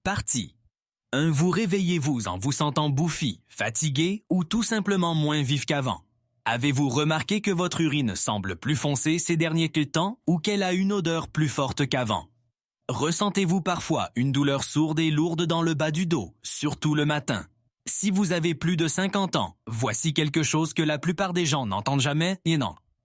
Partie 1. Vous réveillez-vous en vous sentant bouffi, fatigué ou tout simplement moins vif qu'avant? Avez-vous remarqué que votre urine semble plus foncée ces derniers temps ou qu'elle a une odeur plus forte qu'avant? Ressentez-vous parfois une douleur sourde et lourde dans le bas du dos, surtout le matin? Si vous avez plus de 50 ans, voici quelque chose que la plupart des gens n'entendent jamais et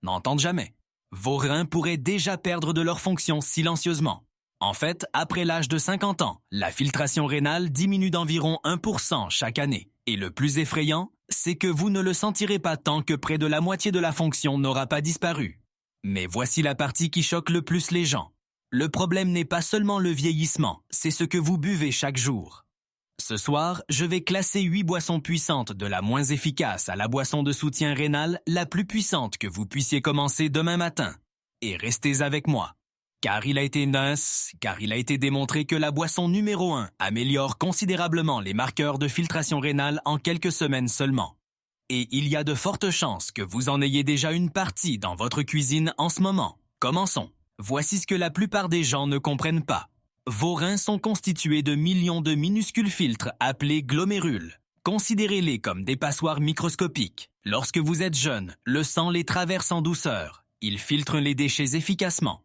n'entendent jamais. Vos reins pourraient déjà perdre de leur fonction silencieusement. En fait, après l'âge de 50 ans, la filtration rénale diminue d'environ 1% chaque année. Et le plus effrayant, c'est que vous ne le sentirez pas tant que près de la moitié de la fonction n'aura pas disparu. Mais voici la partie qui choque le plus les gens. Le problème n'est pas seulement le vieillissement, c'est ce que vous buvez chaque jour. Ce soir, je vais classer 8 boissons puissantes de la moins efficace à la boisson de soutien rénal la plus puissante que vous puissiez commencer demain matin. Et restez avec moi. Car il a été démontré que la boisson numéro 1 améliore considérablement les marqueurs de filtration rénale en quelques semaines seulement. Et il y a de fortes chances que vous en ayez déjà une partie dans votre cuisine en ce moment. Commençons. Voici ce que la plupart des gens ne comprennent pas. Vos reins sont constitués de millions de minuscules filtres appelés glomérules. Considérez-les comme des passoires microscopiques. Lorsque vous êtes jeune, le sang les traverse en douceur. Ils filtrent les déchets efficacement.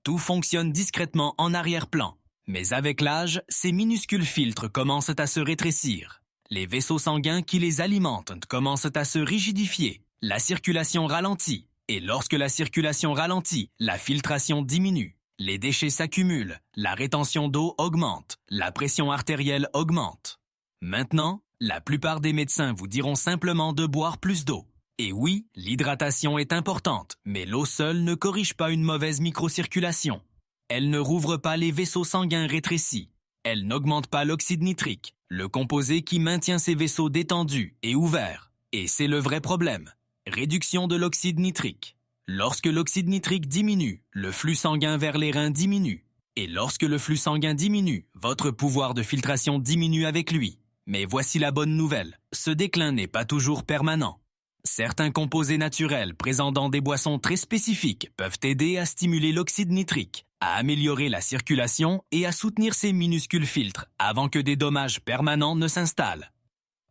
Tout fonctionne discrètement en arrière-plan. Mais avec l'âge, ces minuscules filtres commencent à se rétrécir. Les vaisseaux sanguins qui les alimentent commencent à se rigidifier. La circulation ralentit. Et lorsque la circulation ralentit, la filtration diminue. Les déchets s'accumulent, la rétention d'eau augmente, la pression artérielle augmente. Maintenant, la plupart des médecins vous diront simplement de boire plus d'eau. Et oui, l'hydratation est importante, mais l'eau seule ne corrige pas une mauvaise microcirculation. Elle ne rouvre pas les vaisseaux sanguins rétrécis. Elle n'augmente pas l'oxyde nitrique, le composé qui maintient ces vaisseaux détendus et ouverts. Et c'est le vrai problème. Réduction de l'oxyde nitrique. Lorsque l'oxyde nitrique diminue, le flux sanguin vers les reins diminue. Et lorsque le flux sanguin diminue, votre pouvoir de filtration diminue avec lui. Mais voici la bonne nouvelle, ce déclin n'est pas toujours permanent. Certains composés naturels présents dans des boissons très spécifiques peuvent aider à stimuler l'oxyde nitrique, à améliorer la circulation et à soutenir ces minuscules filtres avant que des dommages permanents ne s'installent.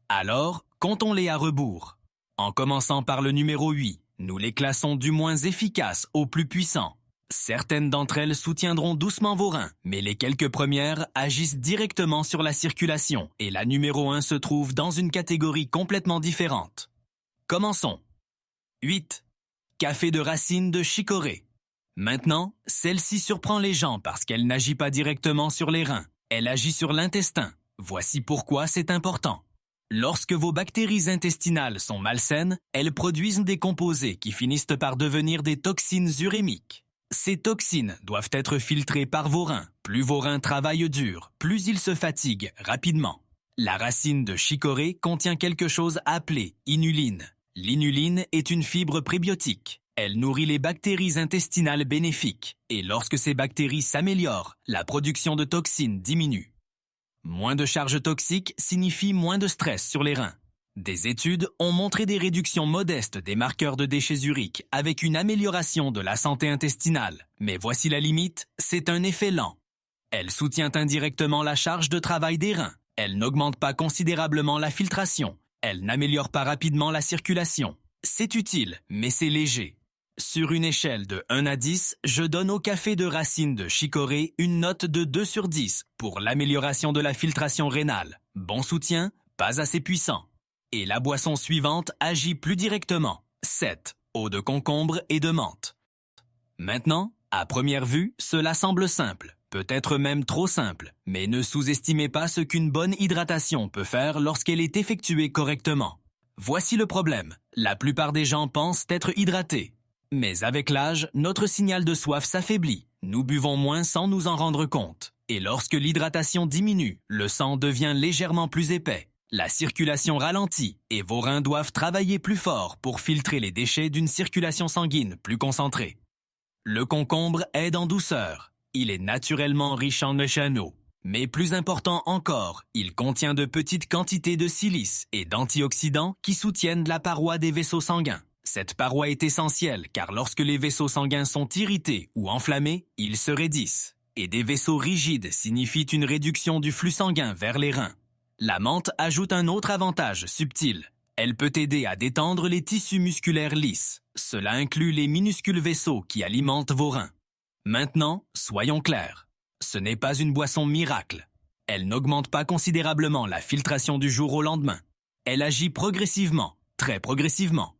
Alors, comptons-les à rebours. En commençant par le numéro 8, nous les classons du moins efficace au plus puissant. Certaines d'entre elles soutiendront doucement vos reins, mais les quelques premières agissent directement sur la circulation et la numéro 1 se trouve dans une catégorie complètement différente. Commençons. 8. Café de racine de chicorée. Maintenant, celle-ci surprend les gens parce qu'elle n'agit pas directement sur les reins. Elle agit sur l'intestin. Voici pourquoi c'est important. Lorsque vos bactéries intestinales sont malsaines, elles produisent des composés qui finissent par devenir des toxines urémiques. Ces toxines doivent être filtrées par vos reins. Plus vos reins travaillent dur, plus ils se fatiguent rapidement. La racine de chicorée contient quelque chose appelé inuline. L'inuline est une fibre prébiotique. Elle nourrit les bactéries intestinales bénéfiques. Et lorsque ces bactéries s'améliorent, la production de toxines diminue. Moins de charge toxique signifie moins de stress sur les reins. Des études ont montré des réductions modestes des marqueurs de déchets uriques avec une amélioration de la santé intestinale. Mais voici la limite, c'est un effet lent. Elle soutient indirectement la charge de travail des reins. Elle n'augmente pas considérablement la filtration. Elle n'améliore pas rapidement la circulation. C'est utile, mais c'est léger. Sur une échelle de 1 à 10, je donne au café de racine de chicorée une note de 2 sur 10 pour l'amélioration de la filtration rénale. Bon soutien, pas assez puissant. Et la boisson suivante agit plus directement. 7. Eau de concombre et de menthe. Maintenant, à première vue, cela semble simple. Peut-être même trop simple, mais ne sous-estimez pas ce qu'une bonne hydratation peut faire lorsqu'elle est effectuée correctement. Voici le problème. La plupart des gens pensent être hydratés. Mais avec l'âge, notre signal de soif s'affaiblit. Nous buvons moins sans nous en rendre compte. Et lorsque l'hydratation diminue, le sang devient légèrement plus épais. La circulation ralentit et vos reins doivent travailler plus fort pour filtrer les déchets d'une circulation sanguine plus concentrée. Le concombre aide en douceur. Il est naturellement riche en échano. Mais plus important encore, il contient de petites quantités de silice et d'antioxydants qui soutiennent la paroi des vaisseaux sanguins. Cette paroi est essentielle car lorsque les vaisseaux sanguins sont irrités ou enflammés, ils se raidissent. et des vaisseaux rigides signifient une réduction du flux sanguin vers les reins. La menthe ajoute un autre avantage subtil. Elle peut aider à détendre les tissus musculaires lisses. Cela inclut les minuscules vaisseaux qui alimentent vos reins. Maintenant, soyons clairs. Ce n'est pas une boisson miracle. Elle n'augmente pas considérablement la filtration du jour au lendemain. Elle agit progressivement, très progressivement.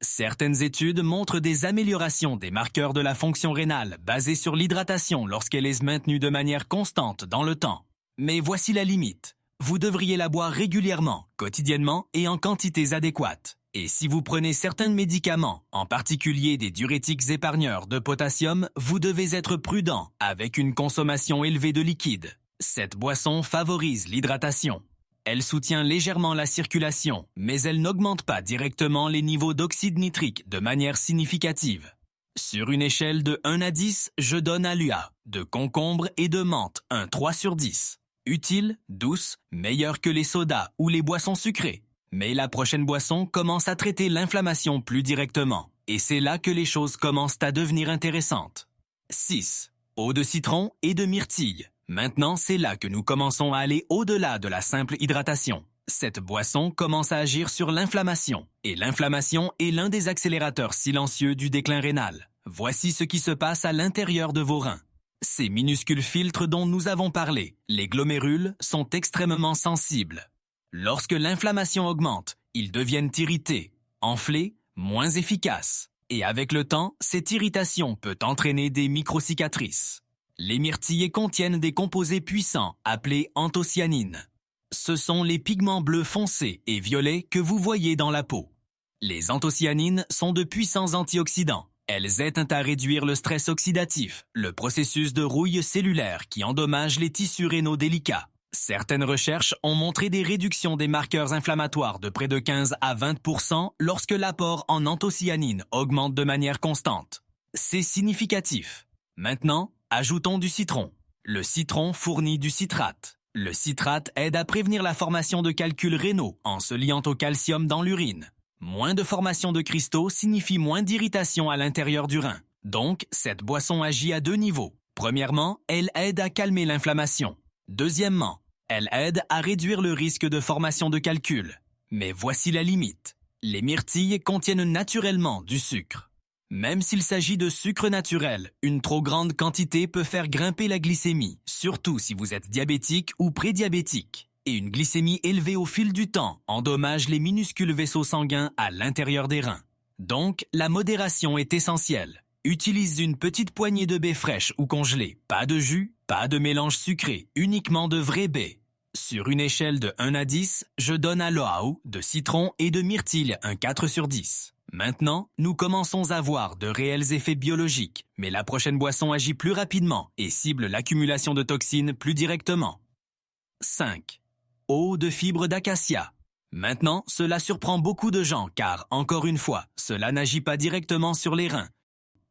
Certaines études montrent des améliorations des marqueurs de la fonction rénale basées sur l'hydratation lorsqu'elle est maintenue de manière constante dans le temps. Mais voici la limite. Vous devriez la boire régulièrement, quotidiennement et en quantités adéquates. Et si vous prenez certains médicaments, en particulier des diurétiques épargneurs de potassium, vous devez être prudent avec une consommation élevée de liquide. Cette boisson favorise l'hydratation. Elle soutient légèrement la circulation, mais elle n'augmente pas directement les niveaux d'oxyde nitrique de manière significative. Sur une échelle de 1 à 10, je donne à l'UA, de concombre et de menthe un 3 sur 10. Utile, douce, meilleure que les sodas ou les boissons sucrées. Mais la prochaine boisson commence à traiter l'inflammation plus directement. Et c'est là que les choses commencent à devenir intéressantes. 6. Eau de citron et de myrtille. Maintenant, c'est là que nous commençons à aller au-delà de la simple hydratation. Cette boisson commence à agir sur l'inflammation. Et l'inflammation est l'un des accélérateurs silencieux du déclin rénal. Voici ce qui se passe à l'intérieur de vos reins. Ces minuscules filtres dont nous avons parlé, les glomérules, sont extrêmement sensibles. Lorsque l'inflammation augmente, ils deviennent irrités, enflés, moins efficaces. Et avec le temps, cette irritation peut entraîner des microcicatrices. Les myrtilles contiennent des composés puissants appelés anthocyanines. Ce sont les pigments bleus foncés et violets que vous voyez dans la peau. Les anthocyanines sont de puissants antioxydants. Elles aident à réduire le stress oxydatif, le processus de rouille cellulaire qui endommage les tissus rénaux délicats. Certaines recherches ont montré des réductions des marqueurs inflammatoires de près de 15 à 20% lorsque l'apport en anthocyanines augmente de manière constante. C'est significatif. Maintenant, ajoutons du citron. Le citron fournit du citrate. Le citrate aide à prévenir la formation de calculs rénaux en se liant au calcium dans l'urine. Moins de formation de cristaux signifie moins d'irritation à l'intérieur du rein. Donc, cette boisson agit à 2 niveaux. Premièrement, elle aide à calmer l'inflammation. Deuxièmement, elle aide à réduire le risque de formation de calculs. Mais voici la limite. Les myrtilles contiennent naturellement du sucre. Même s'il s'agit de sucre naturel, une trop grande quantité peut faire grimper la glycémie, surtout si vous êtes diabétique ou prédiabétique. Et une glycémie élevée au fil du temps endommage les minuscules vaisseaux sanguins à l'intérieur des reins. Donc, la modération est essentielle. Utilise une petite poignée de baies fraîches ou congelées, pas de jus, pas de mélange sucré, uniquement de vraies baies. Sur une échelle de 1 à 10, je donne à l'oao, de citron et de myrtille un 4 sur 10. Maintenant, nous commençons à voir de réels effets biologiques, mais la prochaine boisson agit plus rapidement et cible l'accumulation de toxines plus directement. 5. Eau de fibre d'acacia. Maintenant, cela surprend beaucoup de gens car, encore une fois, cela n'agit pas directement sur les reins.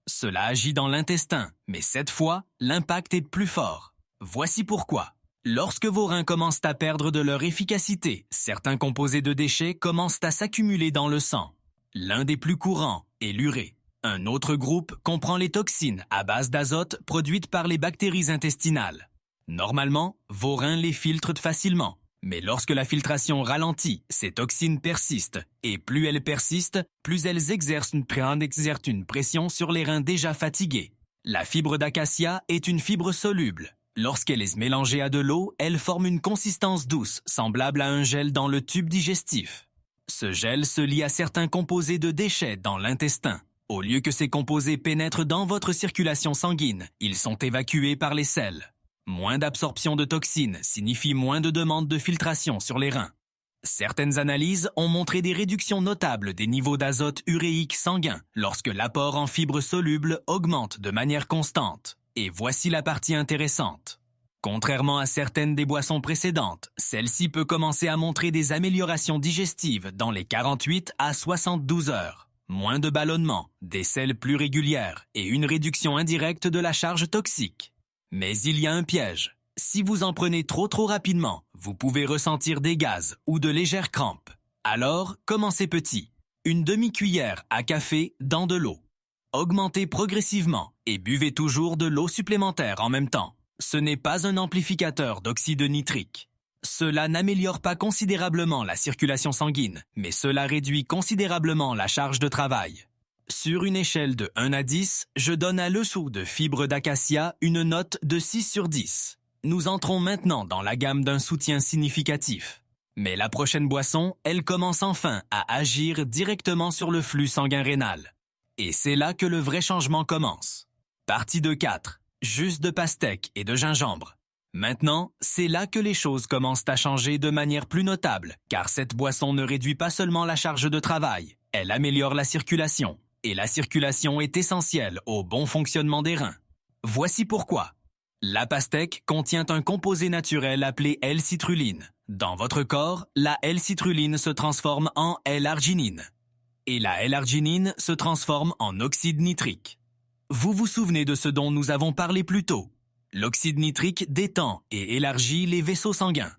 Cela agit dans l'intestin, mais cette fois, l'impact est plus fort. Voici pourquoi. Lorsque vos reins commencent à perdre de leur efficacité, certains composés de déchets commencent à s'accumuler dans le sang. L'un des plus courants est l'urée. Un autre groupe comprend les toxines à base d'azote produites par les bactéries intestinales. Normalement, vos reins les filtrent facilement. Mais lorsque la filtration ralentit, ces toxines persistent. Et plus elles persistent, plus elles exercent une pression sur les reins déjà fatigués. La fibre d'acacia est une fibre soluble. Lorsqu'elle est mélangée à de l'eau, elle forme une consistance douce, semblable à un gel dans le tube digestif. Ce gel se lie à certains composés de déchets dans l'intestin. Au lieu que ces composés pénètrent dans votre circulation sanguine, ils sont évacués par les selles. Moins d'absorption de toxines signifie moins de demandes de filtration sur les reins. Certaines analyses ont montré des réductions notables des niveaux d'azote uréique sanguin lorsque l'apport en fibres solubles augmente de manière constante. Et voici la partie intéressante. Contrairement à certaines des boissons précédentes, celle-ci peut commencer à montrer des améliorations digestives dans les 48 à 72 heures. Moins de ballonnement, des selles plus régulières et une réduction indirecte de la charge toxique. Mais il y a un piège. Si vous en prenez trop rapidement, vous pouvez ressentir des gaz ou de légères crampes. Alors, commencez petit. Une demi-cuillère à café dans de l'eau. Augmentez progressivement et buvez toujours de l'eau supplémentaire en même temps. Ce n'est pas un amplificateur d'oxyde nitrique. Cela n'améliore pas considérablement la circulation sanguine, mais cela réduit considérablement la charge de travail. Sur une échelle de 1 à 10, je donne à l'eau de fibres d'acacia une note de 6 sur 10. Nous entrons maintenant dans la gamme d'un soutien significatif. Mais la prochaine boisson, elle commence enfin à agir directement sur le flux sanguin rénal. Et c'est là que le vrai changement commence. Partie de 4. Jus de pastèque et de gingembre. Maintenant, c'est là que les choses commencent à changer de manière plus notable, car cette boisson ne réduit pas seulement la charge de travail, elle améliore la circulation. Et la circulation est essentielle au bon fonctionnement des reins. Voici pourquoi. La pastèque contient un composé naturel appelé L-citrulline. Dans votre corps, la L-citrulline se transforme en L-arginine. Et la L-arginine se transforme en oxyde nitrique. Vous vous souvenez de ce dont nous avons parlé plus tôt. L'oxyde nitrique détend et élargit les vaisseaux sanguins.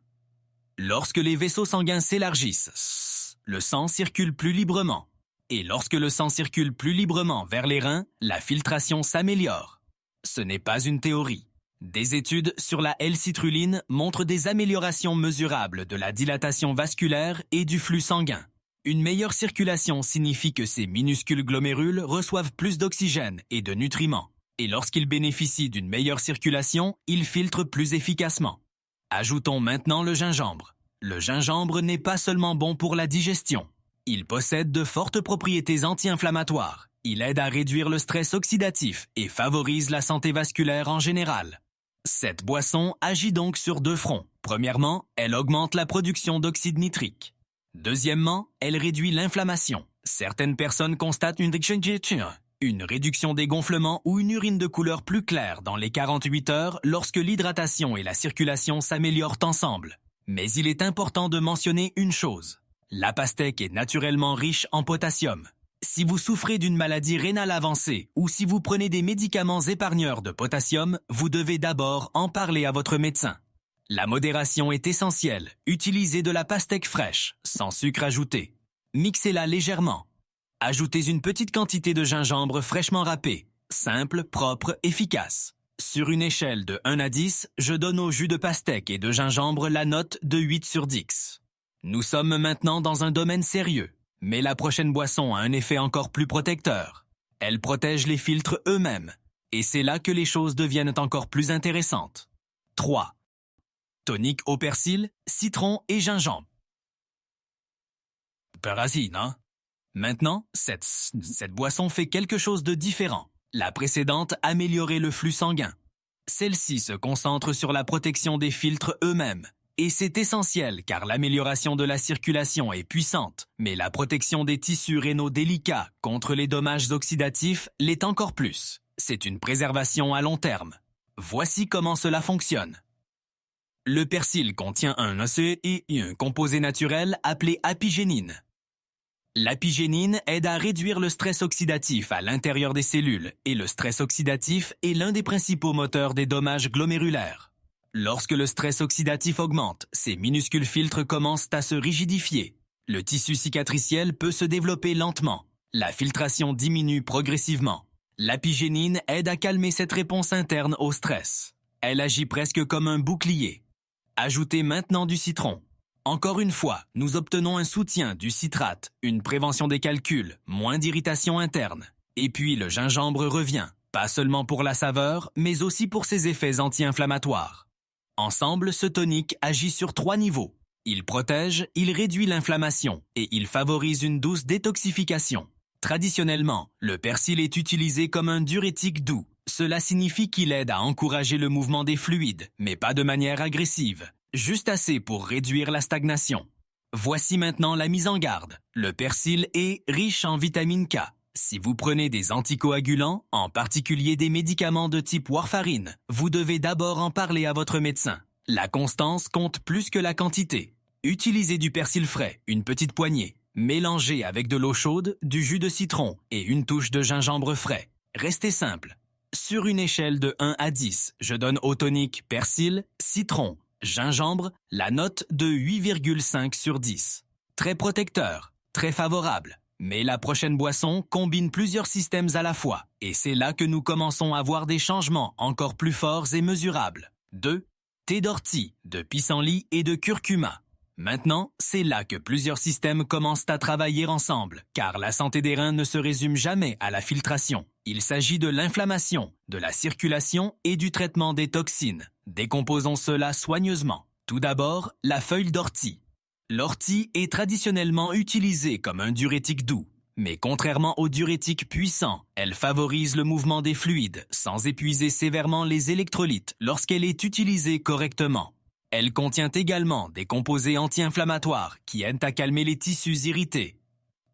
Lorsque les vaisseaux sanguins s'élargissent, le sang circule plus librement. Et lorsque le sang circule plus librement vers les reins, la filtration s'améliore. Ce n'est pas une théorie. Des études sur la L-citrulline montrent des améliorations mesurables de la dilatation vasculaire et du flux sanguin. Une meilleure circulation signifie que ces minuscules glomérules reçoivent plus d'oxygène et de nutriments. Et lorsqu'ils bénéficient d'une meilleure circulation, ils filtrent plus efficacement. Ajoutons maintenant le gingembre. Le gingembre n'est pas seulement bon pour la digestion. Il possède de fortes propriétés anti-inflammatoires. Il aide à réduire le stress oxydatif et favorise la santé vasculaire en général. Cette boisson agit donc sur 2 fronts. Premièrement, elle augmente la production d'oxyde nitrique. Deuxièmement, elle réduit l'inflammation. Certaines personnes constatent une réduction des gonflements ou une urine de couleur plus claire dans les 48 heures lorsque l'hydratation et la circulation s'améliorent ensemble. Mais il est important de mentionner une chose. La pastèque est naturellement riche en potassium. Si vous souffrez d'une maladie rénale avancée ou si vous prenez des médicaments épargneurs de potassium, vous devez d'abord en parler à votre médecin. La modération est essentielle. Utilisez de la pastèque fraîche, sans sucre ajouté. Mixez-la légèrement. Ajoutez une petite quantité de gingembre fraîchement râpé. Simple, propre, efficace. Sur une échelle de 1 à 10, je donne au jus de pastèque et de gingembre la note de 8 sur 10. Nous sommes maintenant dans un domaine sérieux, mais la prochaine boisson a un effet encore plus protecteur. Elle protège les filtres eux-mêmes, et c'est là que les choses deviennent encore plus intéressantes. 3. Tonique au persil, citron et gingembre. Parasite, hein? Maintenant, cette boisson fait quelque chose de différent. La précédente améliorait le flux sanguin. Celle-ci se concentre sur la protection des filtres eux-mêmes. Et c'est essentiel car l'amélioration de la circulation est puissante, mais la protection des tissus rénaux délicats contre les dommages oxydatifs l'est encore plus. C'est une préservation à long terme. Voici comment cela fonctionne. Le persil contient un acide et un composé naturel appelé apigénine. L'apigénine aide à réduire le stress oxydatif à l'intérieur des cellules, et le stress oxydatif est l'un des principaux moteurs des dommages glomérulaires. Lorsque le stress oxydatif augmente, ces minuscules filtres commencent à se rigidifier. Le tissu cicatriciel peut se développer lentement. La filtration diminue progressivement. L'apigénine aide à calmer cette réponse interne au stress. Elle agit presque comme un bouclier. Ajoutez maintenant du citron. Encore une fois, nous obtenons un soutien du citrate, une prévention des calculs, moins d'irritation interne. Et puis le gingembre revient, pas seulement pour la saveur, mais aussi pour ses effets anti-inflammatoires. Ensemble, ce tonique agit sur 3 niveaux. Il protège, il réduit l'inflammation et il favorise une douce détoxification. Traditionnellement, le persil est utilisé comme un diurétique doux. Cela signifie qu'il aide à encourager le mouvement des fluides, mais pas de manière agressive, juste assez pour réduire la stagnation. Voici maintenant la mise en garde. Le persil est riche en vitamine K. Si vous prenez des anticoagulants, en particulier des médicaments de type warfarine, vous devez d'abord en parler à votre médecin. La constance compte plus que la quantité. Utilisez du persil frais, une petite poignée. Mélangez avec de l'eau chaude, du jus de citron et une touche de gingembre frais. Restez simple. Sur une échelle de 1 à 10, je donne au tonique persil, citron, gingembre la note de 8,5 sur 10. Très protecteur, très favorable. Mais la prochaine boisson combine plusieurs systèmes à la fois, et c'est là que nous commençons à voir des changements encore plus forts et mesurables. 2. Thé d'ortie, de pissenlit et de curcuma. Maintenant, c'est là que plusieurs systèmes commencent à travailler ensemble, car la santé des reins ne se résume jamais à la filtration. Il s'agit de l'inflammation, de la circulation et du traitement des toxines. Décomposons cela soigneusement. Tout d'abord, la feuille d'ortie. L'ortie est traditionnellement utilisée comme un diurétique doux, mais contrairement aux diurétiques puissants, elle favorise le mouvement des fluides sans épuiser sévèrement les électrolytes lorsqu'elle est utilisée correctement. Elle contient également des composés anti-inflammatoires qui aident à calmer les tissus irrités.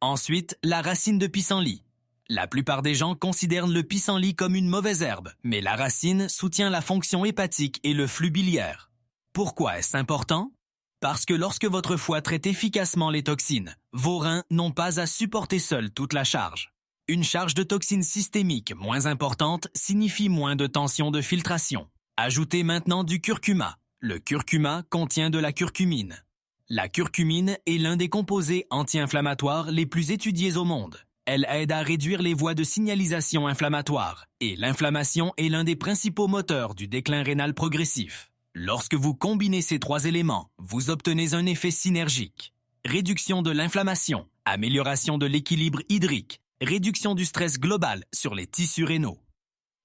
Ensuite, la racine de pissenlit. La plupart des gens considèrent le pissenlit comme une mauvaise herbe, mais la racine soutient la fonction hépatique et le flux biliaire. Pourquoi est-ce important? Parce que lorsque votre foie traite efficacement les toxines, vos reins n'ont pas à supporter seuls toute la charge. Une charge de toxines systémiques moins importante signifie moins de tension de filtration. Ajoutez maintenant du curcuma. Le curcuma contient de la curcumine. La curcumine est l'un des composés anti-inflammatoires les plus étudiés au monde. Elle aide à réduire les voies de signalisation inflammatoire, et l'inflammation est l'un des principaux moteurs du déclin rénal progressif. Lorsque vous combinez ces trois éléments, vous obtenez un effet synergique. Réduction de l'inflammation, amélioration de l'équilibre hydrique, réduction du stress global sur les tissus rénaux.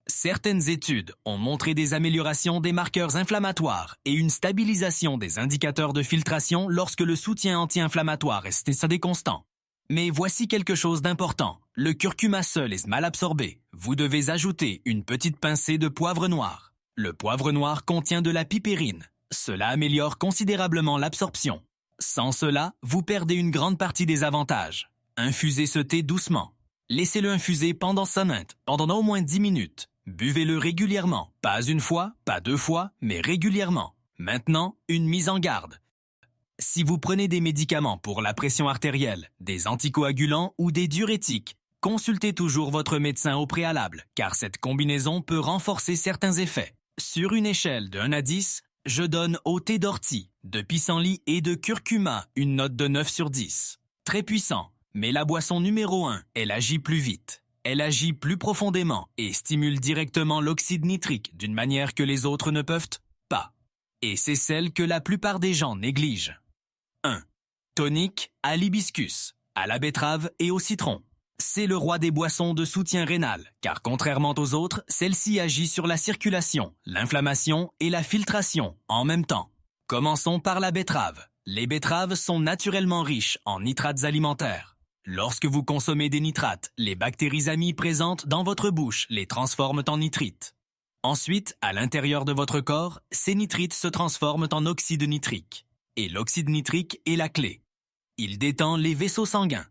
Certaines études ont montré des améliorations des marqueurs inflammatoires et une stabilisation des indicateurs de filtration lorsque le soutien anti-inflammatoire est constant. Mais voici quelque chose d'important. Le curcuma seul est mal absorbé. Vous devez ajouter une petite pincée de poivre noir. Le poivre noir contient de la pipérine. Cela améliore considérablement l'absorption. Sans cela, vous perdez une grande partie des avantages. Infusez ce thé doucement. Laissez-le infuser pendant au moins 10 minutes. Buvez-le régulièrement, pas une fois, pas 2 fois, mais régulièrement. Maintenant, une mise en garde. Si vous prenez des médicaments pour la pression artérielle, des anticoagulants ou des diurétiques, consultez toujours votre médecin au préalable, car cette combinaison peut renforcer certains effets. Sur une échelle de 1 à 10, je donne au thé d'ortie, de pissenlit et de curcuma une note de 9 sur 10. Très puissant, mais la boisson numéro 1, elle agit plus vite. Elle agit plus profondément et stimule directement l'oxyde nitrique d'une manière que les autres ne peuvent pas. Et c'est celle que la plupart des gens négligent. 1. Tonique à l'hibiscus, à la betterave et au citron. C'est le roi des boissons de soutien rénal, car contrairement aux autres, celle-ci agit sur la circulation, l'inflammation et la filtration en même temps. Commençons par la betterave. Les betteraves sont naturellement riches en nitrates alimentaires. Lorsque vous consommez des nitrates, les bactéries amies présentes dans votre bouche les transforment en nitrites. Ensuite, à l'intérieur de votre corps, ces nitrites se transforment en oxyde nitrique. Et l'oxyde nitrique est la clé. Il détend les vaisseaux sanguins.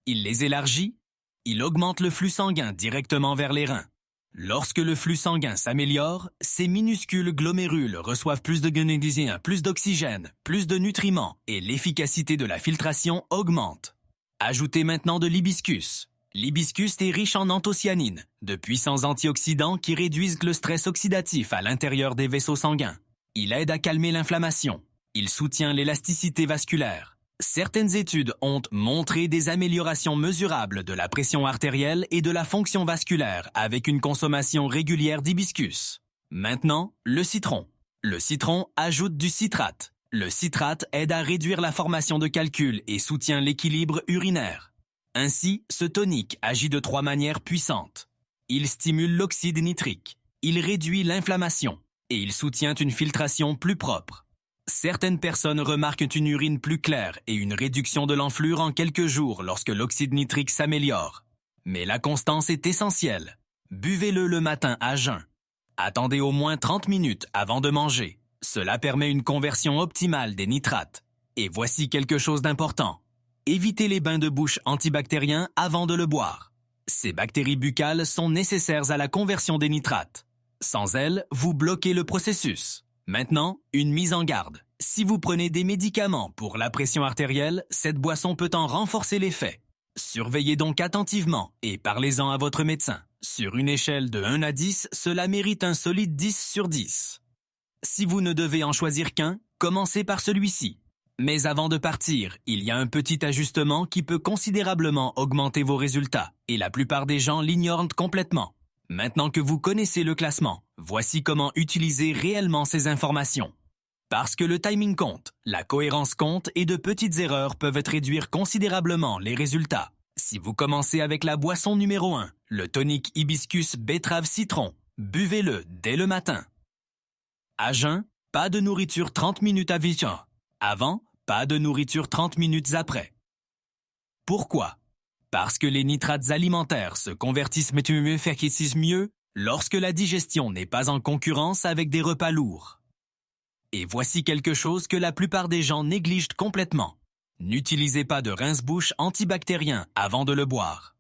Il les élargit. Il augmente le flux sanguin directement vers les reins. Lorsque le flux sanguin s'améliore, ces minuscules glomérules reçoivent plus de plus d'oxygène, plus de nutriments et l'efficacité de la filtration augmente. Ajoutez maintenant de l'hibiscus. L'hibiscus est riche en anthocyanines, de puissants antioxydants qui réduisent le stress oxydatif à l'intérieur des vaisseaux sanguins. Il aide à calmer l'inflammation. Il soutient l'élasticité vasculaire. Certaines études ont montré des améliorations mesurables de la pression artérielle et de la fonction vasculaire avec une consommation régulière d'hibiscus. Maintenant, le citron. Le citron ajoute du citrate. Le citrate aide à réduire la formation de calculs et soutient l'équilibre urinaire. Ainsi, ce tonique agit de 3 manières puissantes. Il stimule l'oxyde nitrique, il réduit l'inflammation et il soutient une filtration plus propre. Certaines personnes remarquent une urine plus claire et une réduction de l'enflure en quelques jours lorsque l'oxyde nitrique s'améliore. Mais la constance est essentielle. Buvez-le le matin à jeun. Attendez au moins 30 minutes avant de manger. Cela permet une conversion optimale des nitrates. Et voici quelque chose d'important. Évitez les bains de bouche antibactériens avant de le boire. Ces bactéries buccales sont nécessaires à la conversion des nitrates. Sans elles, vous bloquez le processus. Maintenant, une mise en garde. Si vous prenez des médicaments pour la pression artérielle, cette boisson peut en renforcer l'effet. Surveillez donc attentivement et parlez-en à votre médecin. Sur une échelle de 1 à 10, cela mérite un solide 10 sur 10. Si vous ne devez en choisir qu'un, commencez par celui-ci. Mais avant de partir, il y a un petit ajustement qui peut considérablement augmenter vos résultats, et la plupart des gens l'ignorent complètement. Maintenant que vous connaissez le classement, voici comment utiliser réellement ces informations. Parce que le timing compte, la cohérence compte et de petites erreurs peuvent réduire considérablement les résultats. Si vous commencez avec la boisson numéro 1, le tonique hibiscus betterave citron, buvez-le dès le matin. À jeun, pas de nourriture 30 minutes avant. Avant, pas de nourriture 30 minutes après. Pourquoi? Parce que les nitrates alimentaires se convertissent mieux lorsque la digestion n'est pas en concurrence avec des repas lourds. Et voici quelque chose que la plupart des gens négligent complètement. N'utilisez pas de rince-bouche antibactérien avant de le boire.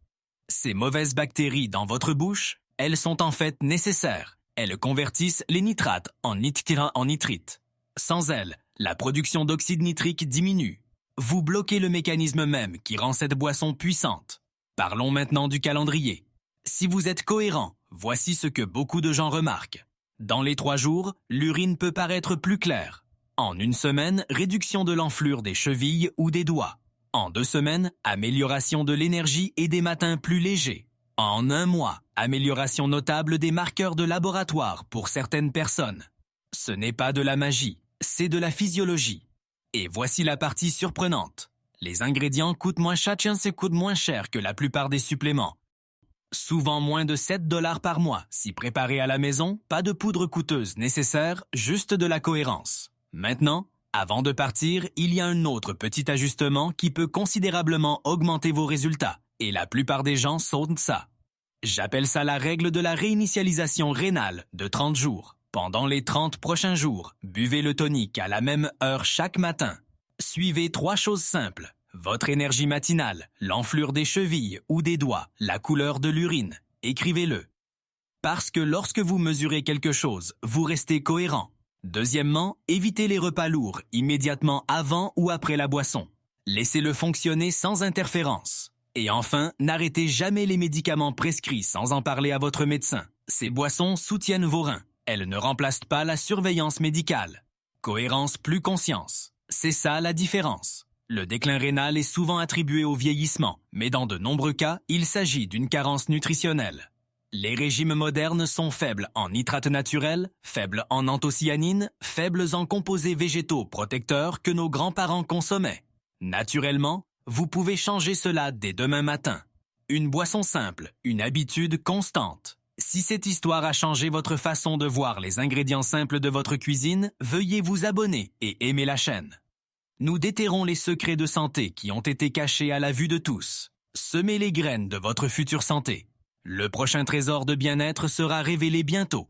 Ces mauvaises bactéries dans votre bouche, elles sont en fait nécessaires. Elles convertissent les nitrates en nitrites. Sans elles, la production d'oxyde nitrique diminue. Vous bloquez le mécanisme même qui rend cette boisson puissante. Parlons maintenant du calendrier. Si vous êtes cohérent, voici ce que beaucoup de gens remarquent. Dans les 3 jours, l'urine peut paraître plus claire. En 1 semaine, réduction de l'enflure des chevilles ou des doigts. En 2 semaines, amélioration de l'énergie et des matins plus légers. En 1 mois, amélioration notable des marqueurs de laboratoire pour certaines personnes. Ce n'est pas de la magie, c'est de la physiologie. Et voici la partie surprenante. Les ingrédients coûtent moins cher que la plupart des suppléments. Souvent moins de 7 $ par mois, si préparé à la maison, pas de poudre coûteuse nécessaire, juste de la cohérence. Maintenant, avant de partir, il y a un autre petit ajustement qui peut considérablement augmenter vos résultats, et la plupart des gens sautent ça. J'appelle ça la règle de la réinitialisation rénale de 30 jours. Pendant les 30 prochains jours, buvez le tonique à la même heure chaque matin. Suivez 3 choses simples. Votre énergie matinale, l'enflure des chevilles ou des doigts, la couleur de l'urine. Écrivez-le. Parce que lorsque vous mesurez quelque chose, vous restez cohérent. Deuxièmement, évitez les repas lourds immédiatement avant ou après la boisson. Laissez-le fonctionner sans interférence. Et enfin, n'arrêtez jamais les médicaments prescrits sans en parler à votre médecin. Ces boissons soutiennent vos reins. Elles ne remplacent pas la surveillance médicale. Cohérence plus conscience. C'est ça la différence. Le déclin rénal est souvent attribué au vieillissement, mais dans de nombreux cas, il s'agit d'une carence nutritionnelle. Les régimes modernes sont faibles en nitrates naturels, faibles en anthocyanines, faibles en composés végétaux protecteurs que nos grands-parents consommaient. Naturellement, vous pouvez changer cela dès demain matin. Une boisson simple, une habitude constante. Si cette histoire a changé votre façon de voir les ingrédients simples de votre cuisine, veuillez vous abonner et aimer la chaîne. Nous déterrons les secrets de santé qui ont été cachés à la vue de tous. Semez les graines de votre future santé. Le prochain trésor de bien-être sera révélé bientôt.